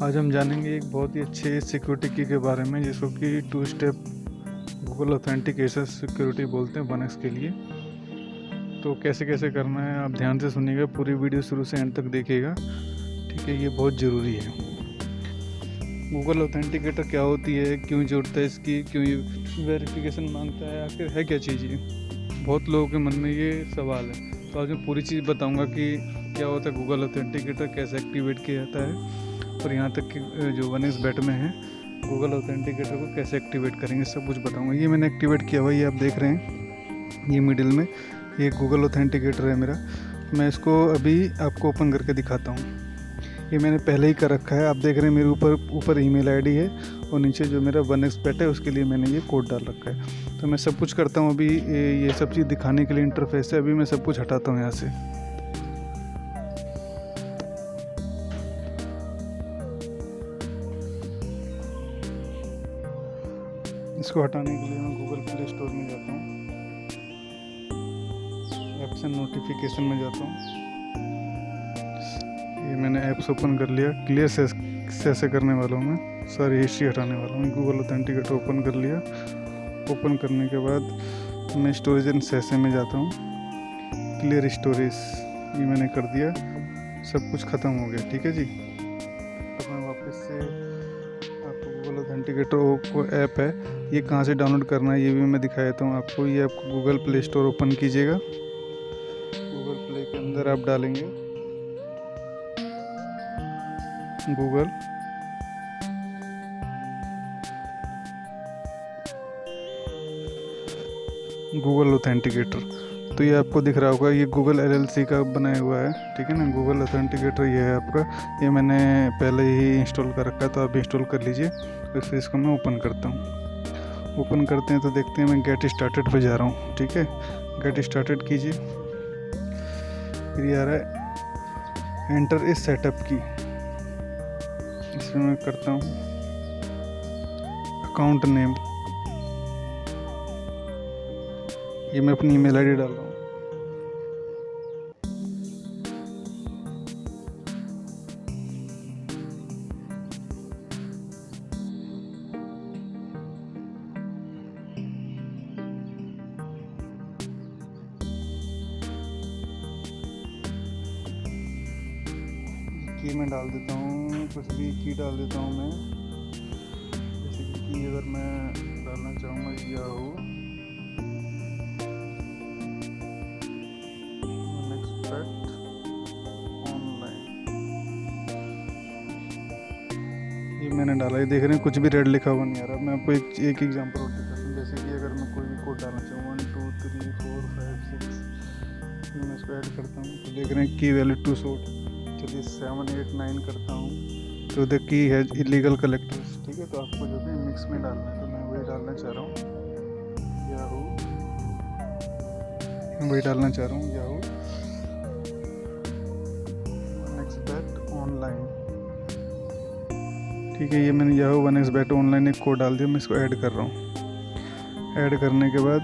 आज हम जानेंगे एक बहुत ही अच्छे सिक्योरिटी की के बारे में, जिसको कि 2 स्टेप गूगल ऑथेंटिकेशन सिक्योरिटी बोलते हैं 1x के लिए। तो कैसे कैसे करना है आप ध्यान से सुनिएगा, पूरी वीडियो शुरू से एंड तक देखिएगा, ठीक है। ये बहुत ज़रूरी है। गूगल ऑथेंटिकेटर क्या होती है, क्यों ज़रूरत है इसकी, क्यों ये वेरिफिकेशन मांगता है, आखिर है क्या चीज़ ये। बहुत लोगों के मन में ये सवाल है। तो आज मैं पूरी चीज़ बताऊंगा कि क्या होता है गूगल ऑथेंटिकेटर, कैसे एक्टिवेट किया जाता है, और यहाँ तक कि जो 1x बेट में है गूगल ऑथेंटिकेटर को कैसे एक्टिवेट करेंगे, सब कुछ बताऊंगा। ये मैंने एक्टिवेट किया हुआ, ये आप देख रहे हैं, ये मिडिल में ये गूगल ऑथेंटिकेटर है मेरा। मैं इसको अभी आपको ओपन करके दिखाता हूँ। ये मैंने पहले ही कर रखा है, आप देख रहे हैं मेरे ऊपर ईमेल आईडी है, और नीचे जो मेरा 1x बेट है उसके लिए मैंने ये कोड डाल रखा है। तो मैं सब कुछ करता हूँ अभी, ये सब चीज़ दिखाने के लिए इंटरफेस है। अभी मैं सब कुछ हटाता हूँ यहाँ से। इसको हटाने के लिए मैं गूगल प्ले स्टोर में जाता हूँ, ऐप्स एंड नोटिफिकेशन में जाता हूँ। ये मैंने ऐप्स ओपन कर लिया, क्लियर से करने वाला हूँ मैं, सारी हिस्ट्री हटाने वाला हूँ। गूगल ऑथेंटिकेटर ओपन कर लिया। ओपन करने के बाद मैं स्टोरेज एंड सेसे में जाता हूँ, क्लियर स्टोरेज, ये मैंने कर दिया, सब कुछ ख़त्म हो गया, ठीक है जी। तो मैं वापस से आपको गूगल ऑथेंटिकेटर को ऐप है, ये कहाँ से डाउनलोड करना है ये भी मैं दिखा देता हूँ आपको। ये आपको गूगल प्ले स्टोर ओपन कीजिएगा, गूगल प्ले के अंदर आप डालेंगे गूगल ऑथेंटिकेटर। तो ये आपको दिख रहा होगा, ये गूगल LLC का बनाया हुआ है, ठीक है ना। गूगल ऑथेंटिकेटर ये है आपका, ये मैंने पहले ही इंस्टॉल कर रखा है, तो आप इंस्टॉल कर लीजिए। फिर इसको मैं ओपन करता हूँ। ओपन करते हैं तो देखते हैं, मैं गेट स्टार्टेड पे जा रहा हूँ, ठीक है। गेट स्टार्टेड कीजिए, फिर ये आ रहा है एंटर इस सेटअप की, इसमें मैं करता हूँ अकाउंट नेम, ये मैं अपनी ईमेल आईडी डाल रहा हूँ। की मैं डाल देता हूँ, कुछ भी की डाल देता हूँ मैं, जैसे कि अगर मैं डालना चाहूँगा याहू नेक्स्ट ऑनलाइन, ये मैंने डाला। ये देख रहे हैं कुछ भी रेड लिखा हुआ नहीं आ रहा। मैं आपको एक एग्जांपल और दिखाता हूँ, जैसे कि अगर मैं कोई भी कोड डालना चाहूँ 1 2 3 4 5 6, मैं इसको ऐड करता हूँ तो देख रहे हैं की वैल्यू 2 शॉट। चलिए 7 8 9 करता हूँ, तो द की है इलीगल कलेक्टर्स, ठीक है। तो आपको जो है मिक्स में डालना है, तो मैं वही डालना चाह रहा हूँ याहू, वही डालना चाह रहा हूँ याहू नेक्स्ट बेट ऑनलाइन, ठीक है। ये मैंने याहू 1x बेट ऑनलाइन एक कोड डाल दिया, मैं इसको ऐड कर रहा हूँ। ऐड करने के बाद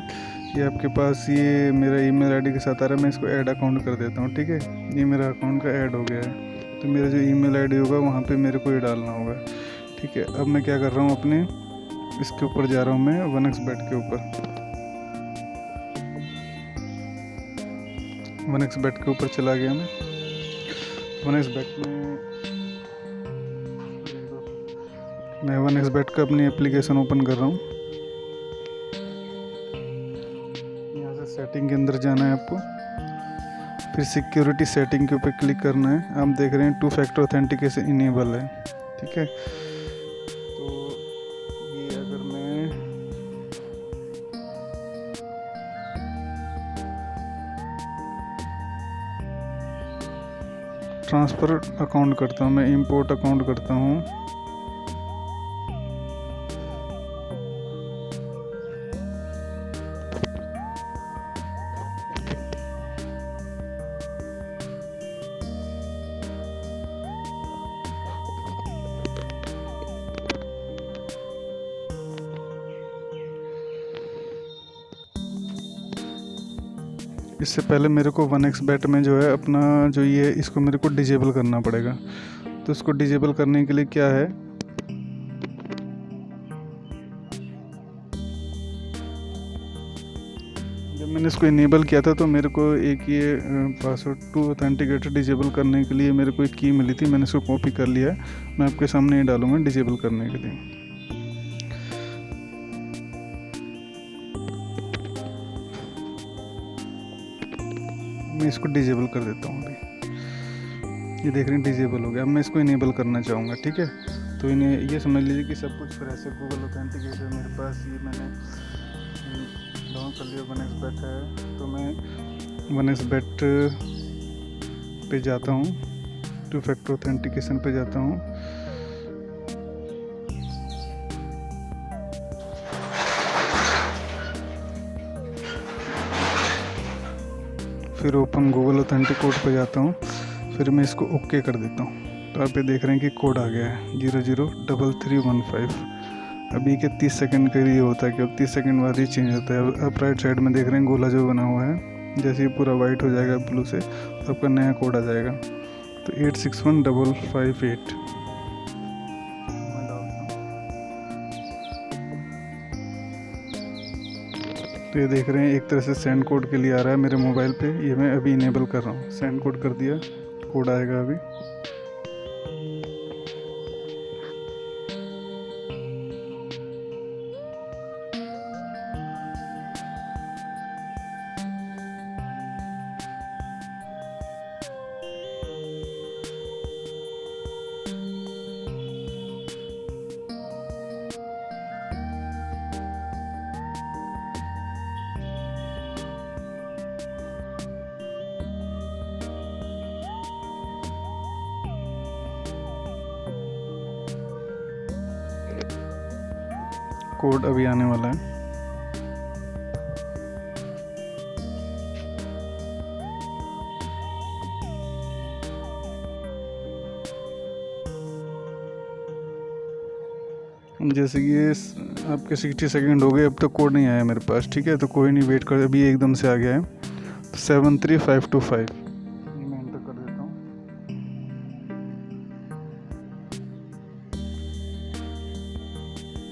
ये आपके पास ये मेरा ईमेल आईडी के साथ आ रहा है, मैं इसको ऐड अकाउंट कर देता हूँ, ठीक है। ये मेरा अकाउंट का ऐड हो गया है, तो मेरा जो ईमेल आईडी होगा वहाँ पे मेरे को ये डालना होगा, ठीक है। अब मैं क्या कर रहा हूँ, अपने इसके ऊपर जा रहा हूँ, मैं 1x बेट के ऊपर, 1x बेट के ऊपर चला गया मैं। 1x बेट में मैं 1x बेट का अपनी एप्लीकेशन ओपन कर रहा हूँ। यहाँ से सेटिंग के अंदर जाना है आपको, फिर सिक्योरिटी सेटिंग के ऊपर क्लिक करना है। आप देख रहे हैं 2 फैक्टर ऑथेंटिकेशन इनेबल है, ठीक है। तो ये अगर मैं ट्रांसफ़र अकाउंट करता हूँ, मैं इंपोर्ट अकाउंट करता हूँ, इससे पहले मेरे को 1x बेट में जो है अपना जो ये इसको मेरे को डिजेबल करना पड़ेगा। तो इसको डिजेबल करने के लिए क्या है, जब मैंने इसको इनेबल किया था तो मेरे को एक ये पासवर्ड टू ऑथेंटिकेटर डिजेबल करने के लिए मेरे को एक की मिली थी, मैंने इसको कॉपी कर लिया है। मैं आपके सामने ये डालूंगा डिजेबल करने के लिए। मैं इसको डिजेबल कर देता हूँ अभी। ये देख रहे हैं डिजेबल हो गया। अब मैं इसको इनेबल करना चाहूँगा, ठीक है। तो इन्हें ये समझ लीजिए कि सब कुछ फिर ऐसे गूगल ऑथेंटिकेटर मेरे पास ये मैंने डाउन कर लिया। 1xBet है तो मैं 1xBet पे जाता हूँ, टू फैक्टर ऑथेंटिकेशन पे जाता हूँ। फिर ओपन गूगल ऑथेंटिकेट पे जाता हूँ, फिर मैं इसको ओके कर देता हूँ। तो आप ये देख रहे हैं कि कोड आ गया है 003315। अभी के 30 सेकंड के लिए होता है कि अब 30 सेकंड बाद ही चेंज होता है। अब राइट साइड में देख रहे हैं गोला जो बना हुआ है, जैसे ही पूरा वाइट हो जाएगा ब्लू से तो आपका नया कोड आ जाएगा। तो 861558 तो ये देख रहे हैं एक तरह से सेंड कोड के लिए आ रहा है मेरे मोबाइल पे। ये मैं अभी इनेबल कर रहा हूँ, सेंड कोड कर दिया, कोड आएगा अभी। कोड अभी आने वाला है। जैसे कि ये आपके 60 सेकंड हो गए, अब तक कोड नहीं आया मेरे पास, ठीक है। तो कोई नहीं, वेट कर, अभी एकदम से आ गया है। तो 73525 मैं एंटर कर देता हूँ।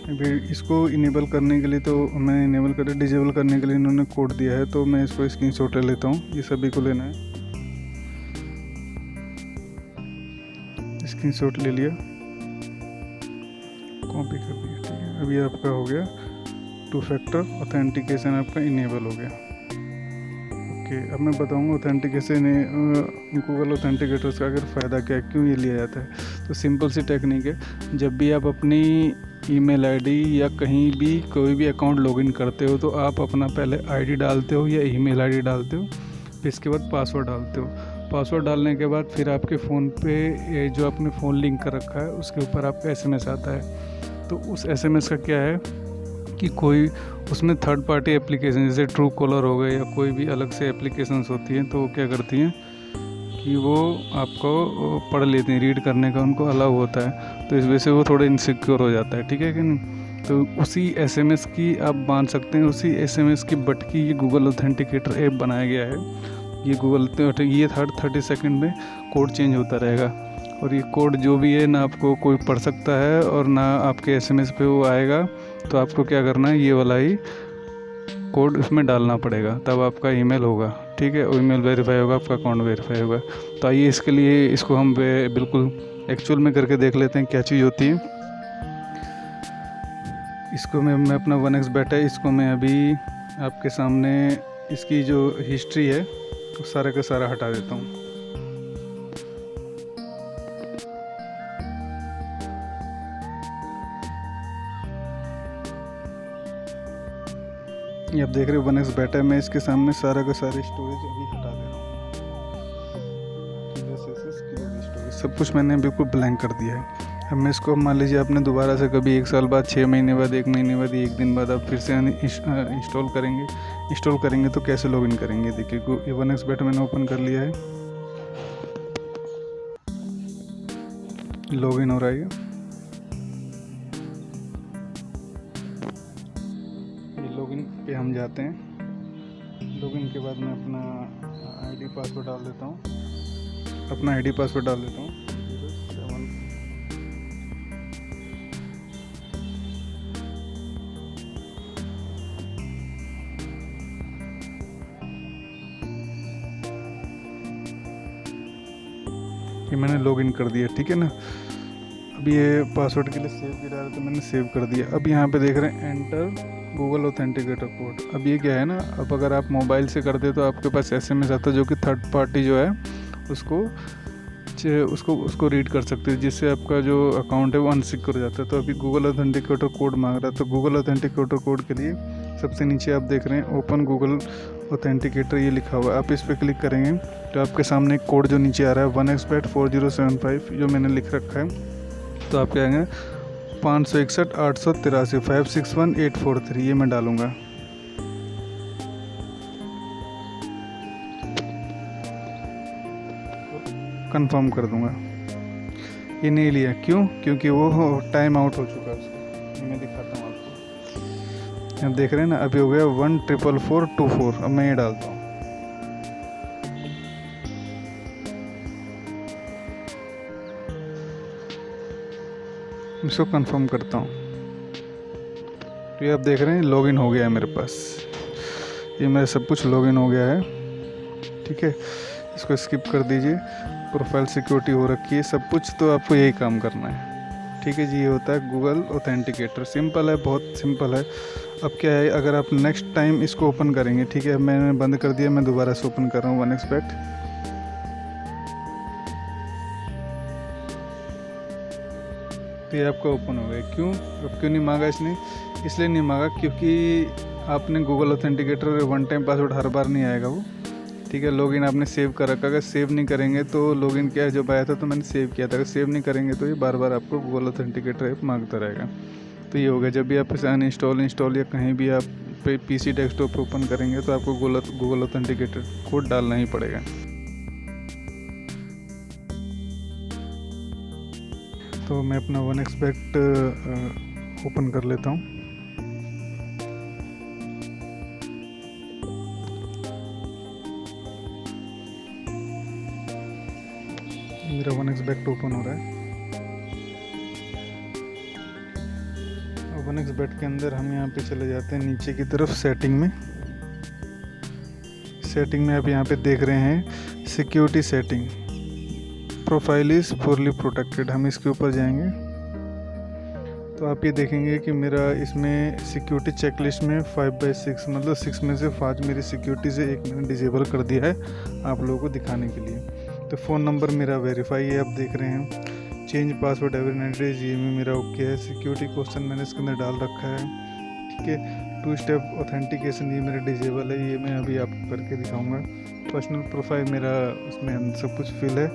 अभी इसको इनेबल करने के लिए तो मैंने इनेबल कर, डिजेबल करने के लिए इन्होंने कोड दिया है, तो मैं इसको स्क्रीनशॉट ले लेता हूँ। ये सभी को लेना है, स्क्रीनशॉट ले लिया, कॉपी कर दिया, ठीक है। अभी आपका हो गया टू फैक्टर ऑथेंटिकेशन, आपका इनेबल हो गया। ओके, अब मैं बताऊंगा ऑथेंटिकेशन गूगल ऑथेंटिकेटर्स का अगर फ़ायदा क्या है, क्यों ये लिया जाता है। तो सिंपल सी टेक्निक है, जब भी आप अपनी ईमेल आईडी या कहीं भी कोई भी अकाउंट लॉगिन करते हो तो आप अपना पहले आईडी डालते हो या ईमेल आईडी डालते हो, फिर इसके बाद पासवर्ड डालते हो। पासवर्ड डालने के बाद फिर आपके फ़ोन पे जो आपने फ़ोन लिंक कर रखा है उसके ऊपर आपका एसएमएस आता है। तो उस एसएमएस का क्या है कि कोई उसमें थर्ड पार्टी एप्लीकेशन जैसे ट्रू कॉलर हो गए या कोई भी अलग से एप्लीकेशंस होती हैं, तो वो क्या करती हैं कि वो आपको पढ़ लेती हैं, रीड करने का उनको अलाउ होता है। तो इस वजह से वो थोड़ा इनसिक्योर हो जाता है, ठीक है कि नहीं। तो उसी एसएमएस की आप मान सकते हैं, उसी एसएमएस की बटकी ये गूगल ऑथेंटिकेटर ऐप बनाया गया है। ये गूगल ये 30 सेकंड में कोड चेंज होता रहेगा, और ये कोड जो भी है ना आपको कोई पढ़ सकता है और ना आपके एसएमएस पे वो आएगा। तो आपको क्या करना है, ये वाला ही कोड उसमें डालना पड़ेगा, तब आपका ईमेल होगा, ठीक है। ईमेल वेरीफाई होगा, आपका अकाउंट वेरीफाई होगा। तो आइए इसके लिए इसको हम बिल्कुल एक्चुअल में करके देख लेते हैं क्या चीज़ होती है। इसको मैं अपना 1xBet है, इसको मैं अभी आपके सामने इसकी जो हिस्ट्री है वो सारा का सारा हटा देता हूँ। ये आप देख रहे हो 1xBet है, मैं इसके सामने सारा का सारा स्टोरेज अभी हटा दे रहा हूँ। सब कुछ मैंने बिल्कुल ब्लैंक कर दिया है। अब मैं इसको मान लीजिए आपने दोबारा से कभी 1 साल बाद, 6 महीने बाद, 1 महीने बाद, 1 दिन बाद आप फिर से इंस्टॉल करेंगे तो कैसे लॉगिन करेंगे। देखिए 1xBet मैंने ओपन कर लिया है, लॉगिन हो रहा है। ये लॉगिन पे हम जाते हैं। लॉगिन के बाद मैं अपना आईडी पासवर्ड डाल देता हूँ, 075 ये मैंने लॉगिन कर दिया, ठीक है ना। अब ये पासवर्ड के लिए सेव किया रहा है तो मैंने सेव कर दिया। अब यहाँ पे देख रहे हैं एंटर गूगल ऑथेंटिकेटर कोड। अब ये क्या है ना, अब अगर आप मोबाइल से करते तो आपके पास SMS आता है जो कि थर्ड पार्टी जो है उसको रीड कर सकते हैं, जिससे आपका जो अकाउंट है वो अनसिक्योर हो जाता है। तो अभी गूगल ऑथेंटिकेटर कोड मांग रहा है, तो गूगल ऑथेंटिकेटर कोड के लिए सबसे नीचे आप देख रहे हैं ओपन गूगल ऑथेंटिकेटर, ये लिखा हुआ है। आप इस पर क्लिक करेंगे तो आपके सामने एक कोड जो नीचे आ रहा है 1xBET4075 जो मैंने लिख रखा है। तो आप क्या आएंगे 561 883 561 843, ये मैं डालूँगा। कंफर्म कर दूंगा। ये नहीं लिया, क्यों? क्योंकि वो टाइम आउट हो चुका है उसका। ये मैं दिखाता हूँ आपको। अब देख रहे हैं ना, अभी हो गया 1444424। अब मैं ये डालता हूँ। इसको कंफर्म करता हूँ। तो ये आप देख रहे हैं लॉगिन हो गया है मेरे पास। ये मेरा सब कुछ लॉगिन हो गया है, ठीक है। इसको स्किप कर दीजिए। प्रोफाइल सिक्योरिटी हो रखी है सब कुछ, तो आपको यही काम करना है, ठीक है जी। ये होता है गूगल ऑथेंटिकेटर। सिंपल है, बहुत सिंपल है। अब क्या है, अगर आप नेक्स्ट टाइम इसको ओपन करेंगे, ठीक है, मैंने बंद कर दिया, मैं दोबारा से ओपन कर रहा हूँ 1xBET। तो ये आपका ओपन हो गया। क्यों? अब क्यों नहीं मांगा इसने? इसलिए नहीं मांगा क्योंकि आपने Google authenticator one time password हर बार नहीं आएगा वो, ठीक है। लॉगिन आपने सेव कर रखा। अगर सेव नहीं करेंगे तो लॉगिन क्या है जब आया था तो मैंने सेव किया था, अगर सेव नहीं करेंगे तो ये बार बार आपको गूगल ऑथेंटिकेटर ऐप मांगता रहेगा। तो ये हो गया। जब भी आप इसे इंस्टॉल या कहीं भी आप PC डेस्कटॉप ओपन करेंगे तो आपको गूगल ऑथेंटिकेटर कोड डालना ही पड़ेगा। तो मैं अपना 1xBET ओपन कर लेता हूँ। मेरा 1xBET ओपन हो रहा है। 1xBET के अंदर हम यहाँ पे चले जाते हैं नीचे की तरफ सेटिंग में। सेटिंग में आप यहाँ पे देख रहे हैं security setting, profile is fully protected. हम इसके ऊपर जाएंगे तो आप ये देखेंगे कि मेरा इसमें सिक्योरिटी चेकलिस्ट में 5/6 मतलब 6 में से 5 मेरी सिक्योरिटी से एक मैंने डिजेबल कर दिया है आप लोगों को दिखाने के लिए। तो फ़ोन नंबर मेरा वेरीफाई है, आप देख रहे हैं। चेंज पासवर्ड एवरी 90 डेज, ये भी मेरा ओके है। सिक्योरिटी क्वेश्चन मैंने इसके अंदर डाल रखा है, ठीक है। 2 स्टेप ऑथेंटिकेशन ये मेरा डिजेबल है, ये मैं अभी आपको करके दिखाऊंगा। पर्सनल प्रोफाइल मेरा उसमें सब कुछ फिल है।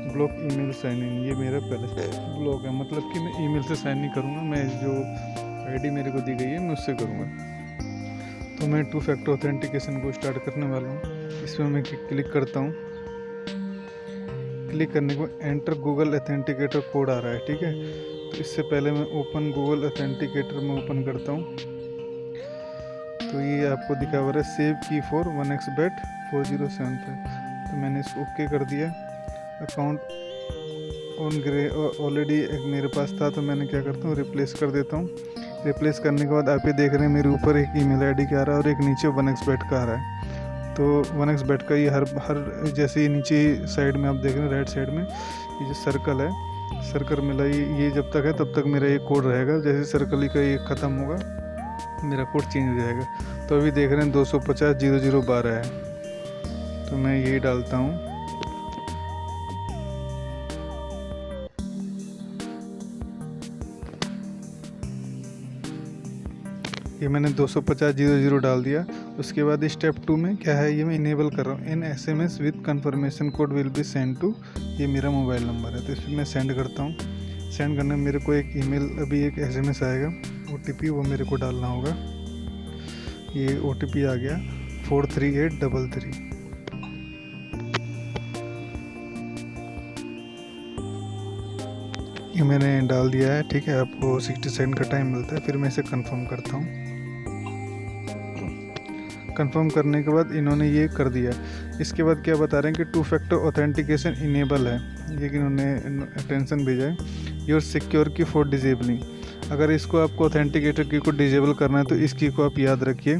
ब्लॉक ईमेल साइन इन, ये मेरा पहले ब्लॉक है, मतलब कि मैं ईमेल से साइन नहीं करूँगा, मैं जो ID मेरे को दी गई है मैं उससे करूँगा। तो मैं 2 फैक्टर ऑथेंटिकेशन को स्टार्ट करने वाला हूँ। इसमें मैं क्लिक करता हूँ। क्लिक करने के बाद एंटर गूगल ऑथेंटिकेटर कोड आ रहा है, ठीक है। तो इससे पहले मैं ओपन गूगल ऑथेंटिकेटर में ओपन करता हूँ। तो ये आपको दिखा हुआ है सेव की फॉर 1xBET 4075। तो मैंने इसको ओके कर दिया। अकाउंट ऑन ग्रे ऑलरेडी एक मेरे पास था, तो मैंने क्या करता हूँ रिप्लेस कर देता हूँ। रिप्लेस करने के बाद आप ये देख रहे हैं मेरे ऊपर एक ईमेल ID का आ रहा है और एक नीचे 1xBET का आ रहा है। तो 1xBET का ये हर जैसे नीचे साइड में आप देख रहे हैं राइट साइड में ये जो सर्कल है, सर्कल मिला ये जब तक है तब तक मेरा ये कोड रहेगा। जैसे सर्कल का ये ख़त्म होगा मेरा कोड चेंज हो जाएगा। तो अभी देख रहे हैं 250 0012 है, तो मैं यही डालता हूँ। ये मैंने 250 00 डाल दिया। उसके बाद स्टेप 2 में क्या है, ये मैं इनेबल कर रहा हूँ। In SMS with confirmation code will be send to, ये मेरा मोबाइल नंबर है, तो इसमें मैं सेंड करता हूँ। सेंड करने में मेरे को एक ईमेल अभी एक SMS आएगा OTP, वो मेरे को डालना होगा। ये OTP आ गया 43833। ये मैंने डाल दिया है, ठीक है। आपको 60 सेकंड का टाइम मिलता है, फिर मैं इसे कंफर्म करता हूँ। कंफर्म करने के बाद इन्होंने ये कर दिया। इसके बाद क्या बता रहे हैं कि 2 फैक्टर ऑथेंटिकेशन इनेबल है, ये कि इन्होंने टेंशन भेजा है। योर सिक्योर की फॉर डिजेबलिंग, अगर इसको आपको ऑथेंटिकेटर की को डिजेबल करना है तो इस की को आप याद रखिए।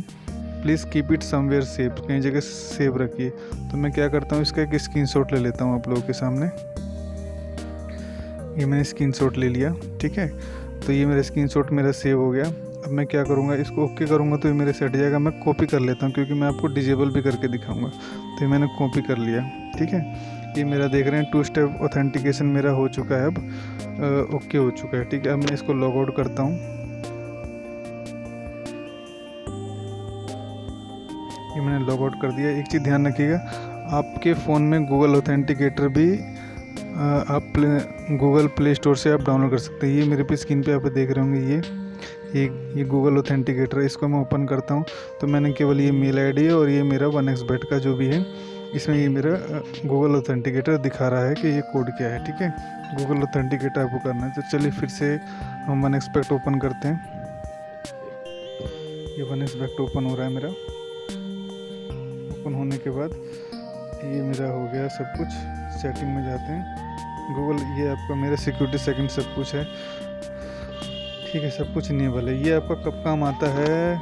Please keep it somewhere safe, कहीं जगह सेव रखिए। तो मैं क्या करता हूँ, इसका एक स्क्रीनशॉट ले लेता हूँ आप लोगों के सामने। ये मैंने स्क्रीनशॉट ले लिया, ठीक है। तो ये मेरा स्क्रीनशॉट मेरा सेव हो गया। अब मैं क्या करूँगा, इसको ओके करूँगा तो ये मेरे सेट जाएगा। मैं कॉपी कर लेता हूँ क्योंकि मैं आपको डिजेबल भी करके दिखाऊंगा। तो ये मैंने कॉपी कर लिया, ठीक है। ये मेरा देख रहे हैं 2 स्टेप ऑथेंटिकेशन मेरा हो चुका है, अब ओके हो चुका है, ठीक है। अब मैं इसको लॉग आउट करता हूँ। ये मैंने लॉग आउट कर दिया। एक चीज़ ध्यान रखिएगा, आपके फ़ोन में गूगल ऑथेंटिकेटर भी आप गूगल प्ले स्टोर से आप डाउनलोड कर सकते हैं। ये मेरे पे स्क्रीन पे आप देख रहे होंगे, ये गूगल ऑथेंटिकेटर है। इसको मैं ओपन करता हूँ तो मैंने केवल ये मेल आईडी और ये मेरा 1xBet का जो भी है, इसमें ये मेरा गूगल ऑथेंटिकेटर दिखा रहा है कि ये कोड क्या है, ठीक है। गूगल ऑथेंटिकेटर आपको करना है। तो चलिए फिर से हम 1xBet ओपन करते हैं। ये 1xBet ओपन हो रहा है मेरा। ओपन होने के बाद ये मेरा हो गया सब कुछ। सेटिंग में जाते हैं, गूगल, ये आपका मेरा सिक्योरिटी सेटिंग सब कुछ है, ठीक है। सब कुछ इनेबल है। ये आपका कब काम आता है,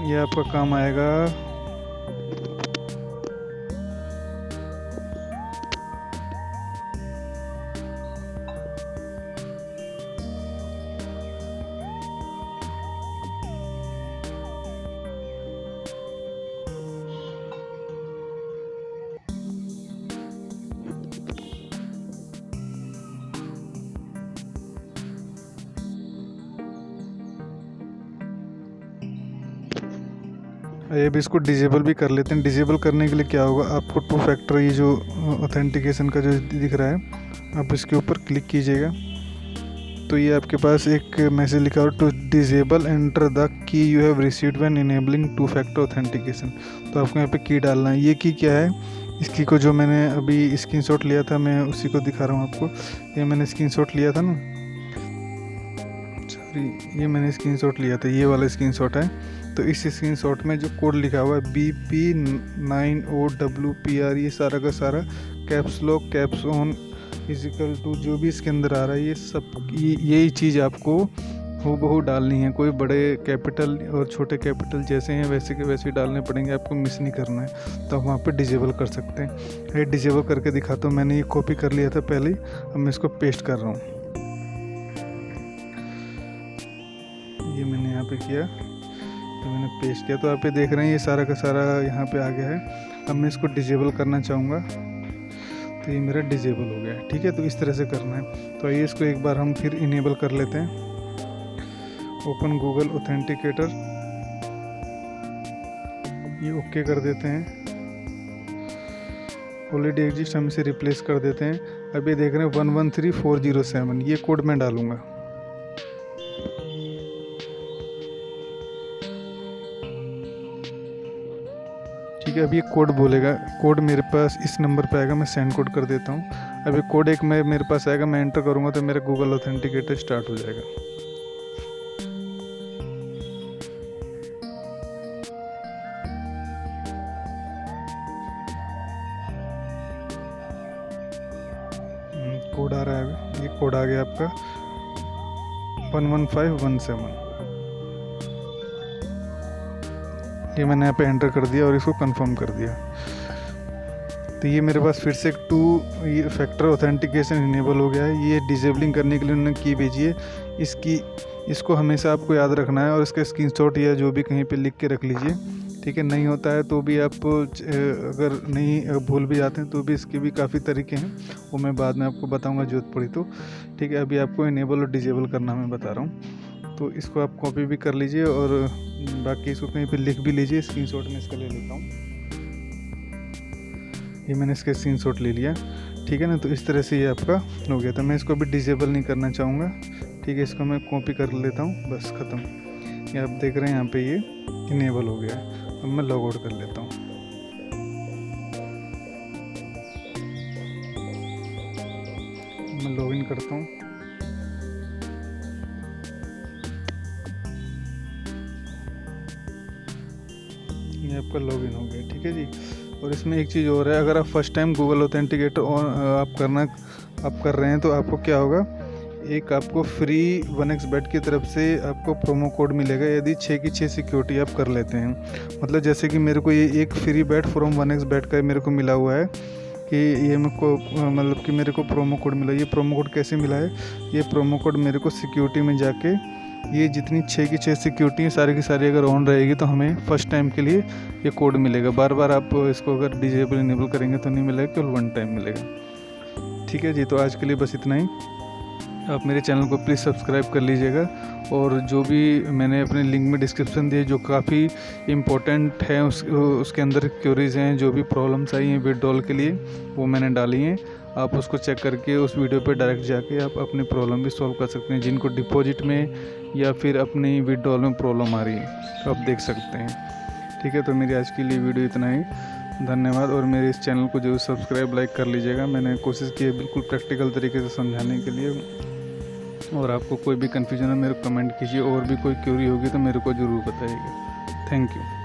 ये आपका काम आएगा ये भी। इसको डिजेबल भी कर लेते हैं। डिजेबल करने के लिए क्या होगा, आपको 2 फैक्टर ये जो ऑथेंटिकेशन का जो दिख रहा है, आप इसके ऊपर क्लिक कीजिएगा तो ये आपके पास एक मैसेज लिखा हो, to disable enter the key you have received when enabling 2 factor authentication. तो आपको यहाँ पे की डालना है। ये की क्या है, इस की को जो मैंने अभी स्क्रीनशॉट लिया था, मैं उसी को दिखा रहा हूँ आपको। ये मैंने स्क्रीनशॉट लिया था ना, सॉरी, ये मैंने स्क्रीनशॉट लिया था, ये वाला स्क्रीनशॉट है। तो इस स्क्रीनशॉट में जो कोड लिखा हुआ है BP9OWPR, ये सारा का सारा caps lock caps on physical टू जो भी इसके अंदर आ रहा है, ये सब यही चीज़ आपको हूबहू डालनी है। कोई बड़े कैपिटल और छोटे कैपिटल जैसे हैं वैसे के वैसे ही डालने पड़ेंगे, आपको मिस नहीं करना है। तो आप वहाँ पे डिजेबल कर सकते हैं। ये डिजेबल करके दिखाता हूँ। मैंने ये कॉपी कर लिया था पहले ही, अब मैं इसको पेस्ट कर रहा हूँ। ये मैंने यहाँ पे किया, तो मैंने पेस्ट किया, तो आप ये देख रहे हैं ये सारा का सारा यहाँ पे आ गया है। अब मैं इसको डिजेबल करना चाहूँगा तो ये मेरा डिजेबल हो गया है, ठीक है। तो इस तरह से करना है। तो आइए इसको एक बार हम फिर इनेबल कर लेते हैं। ओपन गूगल ऑथेंटिकेटर, ये ओके कर देते हैं। ऑलरेडी एग्जिस्ट हम इसे रिप्लेस कर देते हैं। अब ये देख रहे हैं 113407, ये कोड मैं डालूँगा। ठीक है, अब ये कोड बोलेगा, कोड मेरे पास इस नंबर पे आएगा, मैं सेंड कोड कर देता हूँ। अब ये कोड एक मेरे पास आएगा, मैं एंटर करूँगा तो मेरा गूगल ऑथेंटिकेटर स्टार्ट हो जाएगा। कोड आ रहा है, ये कोड आ गया आपका 11517। ये मैंने यहाँ पे एंटर कर दिया और इसको कंफर्म कर दिया। तो ये मेरे पास फिर से एक 2 फैक्टर ऑथेंटिकेशन इनेबल हो गया है। ये डिजेबलिंग करने के लिए उन्होंने की भेजी है। इसको हमेशा आपको याद रखना है और इसका स्क्रीनशॉट या जो भी कहीं पे लिख के रख लीजिए, ठीक है। नहीं होता है तो भी आप अगर नहीं भूल भी जाते हैं तो भी इसके भी काफ़ी तरीके हैं, वो मैं बाद में आपको बताऊँगा जरूरत पड़ी तो, ठीक है। अभी आपको इनेबल और डिजेबल करना मैं बता रहा हूँ। तो इसको आप कॉपी भी कर लीजिए और बाकी इसको कहीं पे लिख भी लीजिए। स्क्रीनशॉट में इसका ले लेता हूँ। ये मैंने इसका स्क्रीनशॉट ले लिया, ठीक है ना। तो इस तरह से ये आपका हो गया। तो मैं इसको अभी डिजेबल नहीं करना चाहूँगा, ठीक है। इसको मैं कॉपी कर लेता हूँ, बस ख़त्म। ये आप देख रहे हैं यहाँ पे ये इनेबल हो गया है। अब मैं लॉग आउट कर लेता हूँ। मैं लॉगिन करता हूँ। ये आपका लॉगिन हो गया, ठीक है जी। और इसमें एक चीज़ और है, अगर आप फर्स्ट टाइम गूगल ऑथेंटिकेटर आप कर रहे हैं तो आपको क्या होगा, एक आपको फ्री 1xBet की तरफ से आपको प्रोमो कोड मिलेगा यदि 6 की 6 सिक्योरिटी आप कर लेते हैं। मतलब जैसे कि मेरे को ये एक फ्री बैट फ्रॉम 1xBet का मेरे को मिला हुआ है कि ये मेरे को मतलब कि मेरे को प्रोमो कोड मिला। ये प्रोमो कोड कैसे मिला है? ये प्रोमो कोड मेरे को सिक्योरिटी में जाके ये जितनी 6 की 6 सिक्योरिटी हैं सारी की सारी अगर ऑन रहेगी तो हमें फर्स्ट टाइम के लिए ये कोड मिलेगा। बार बार आप इसको अगर डिजेबल इनेबल करेंगे तो नहीं मिलेगा, केवल 1 टाइम मिलेगा। ठीक है जी, तो आज के लिए बस इतना ही। आप मेरे चैनल को प्लीज़ सब्सक्राइब कर लीजिएगा और जो भी मैंने अपने लिंक में डिस्क्रिप्शन दिए जो काफ़ी इम्पोर्टेंट है उसके अंदर क्वेरीज हैं, जो भी प्रॉब्लम्स आई हैं विड्रॉल के लिए वो मैंने डाली हैं। आप उसको चेक करके उस वीडियो पे डायरेक्ट जाके आप अपनी प्रॉब्लम भी सॉल्व कर सकते हैं। जिनको डिपॉजिट में या फिर अपनी विड्रॉल में प्रॉब्लम आ रही है तो आप देख सकते हैं। ठीक है, तो मेरी आज के लिए वीडियो इतना ही। धन्यवाद। और मेरे इस चैनल को जो सब्सक्राइब लाइक कर लीजिएगा। मैंने कोशिश की है बिल्कुल प्रैक्टिकल तरीके से समझाने के लिए। और आपको कोई भी कन्फ्यूजन है मेरे को कमेंट कीजिए, और भी कोई क्वेरी होगी तो मेरे को ज़रूर बताइएगा। Thank you.